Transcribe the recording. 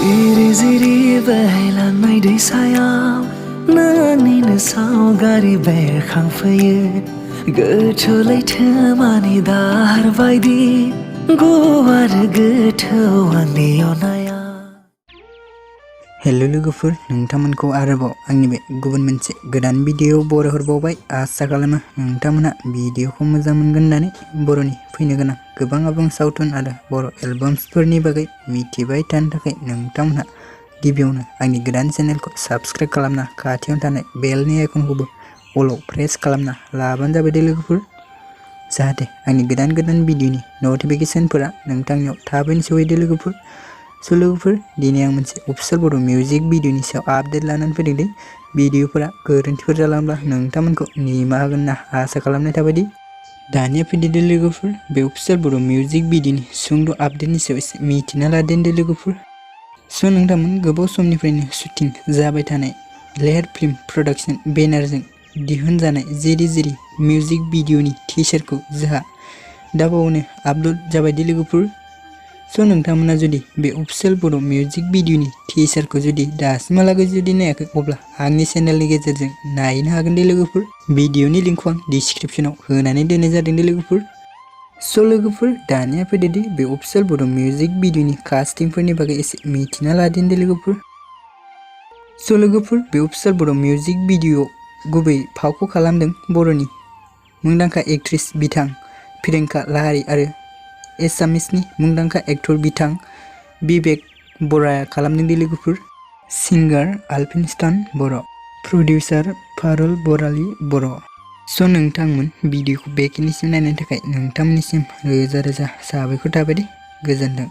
जिरि जिरि बोहैलांनाय दैसायाव नोंनिनो सावगारि बेरखांफैयो गोथौ लैथोमानि दाहार बायदि गुवार गोथौ आंनि अननाया। हेलो लोगोफोर, नोंथांमोनखौ आरोबाव आंनि बे गुबुन मोनसे गोदान भिडिअ बरायहरबावबाय। आसा खालामो नोंथांमोना भिडिअखौ मोजां मोनगोन होननानै बर'नि फैनो गोनां गोबां आबुं सावथुन आरो बर' एलबाम्सफोरनि बागै मिथिबाय थानो थाखाय नोंथांमोनहा गिबियावनो आंनि गोदान चेनेलखौ साबस्क्राइब खालामना खाथियावनो थानाय बेलनि आइकनखौबो अलाव प्रेस खालामना लाबानो जाबाय दे लोगोफोर, जाहाथे आंनि गोदान भिडिअनि नटिफिकेशनफोरा नोंथांनियाव थाबैनो सहैदो लोगोफोर। स' लोगोफोर, दिनै आं मोनसे अफिसियेल बर' मिउजिक भिडिअनि सायाव आपडेट लानानै फैदों दे। भिडिअफोरा गोरोन्थिफोर जालांब्ला नोंथांमोनखौ निमाहा होगोन होनना आसा खालामनाय थाबाय दि। दानिया फैदो दे लोगोफोर, बे अफिसियेल बर' मिउजिक भिडिअनि सुंद' आपडेटनि सायाव एसे मिथिना लादो दे लोगोफोर। स' नोंथांमोन गोबाव समनिफ्रायनो शुटिं जाबाय थानाय लेहेर फिल्म प्रडाक्शन बेनारजों दिहुनजानाय जिरि जिरि मिउजिक भिडिअनि टिजारखौ जोंहा दाबावैनो आपल'ड जाबाय दे लोगोफोर। स' नोंथांमोना जुदि बे अफिसियेल बर' मिउजिक भिडिअनि टिजारखौ जुदि दासिमहालागै जुदि नायाखै, अब्ला आंनि चेनेलनि गेजेरजों नायनो हागोन दे लोगोफोर। भिडिअनि लिंकखौ आं डिसक्रिप्शनाव होनानै दोननाय जादों दे लोगोफोर। स' लोगोफोर, दानिया फैदो दे बे अफिसियेल बर' मिउजिक भिडिअनि कास्टिंफोरनि बागै एसे मिथिना लादो दे लोगोफोर। स' लोगोफोर, बे अफिसियेल बर' मिउजिक भिडिअ गुबै फावखौ खालामदों बर'नि मुंदांखा एक्ट्रेस बिथां प्रियंका लाहारी आरो एसामिसनि मुंदांखा एक्टर बिथां विवेक बराया खालामदों दे लोगोफोर। सिंगार आलफिनस्तान बर', प्रडिउसार फारुल बराली बर'। स' नोंथांमोन भिडिअखौ बेखिनिसिम नायनायनि थाखाय नोंथांमोननिसिम रोजा रोजा साबायखर थाबाय दे। गोजोन्थों।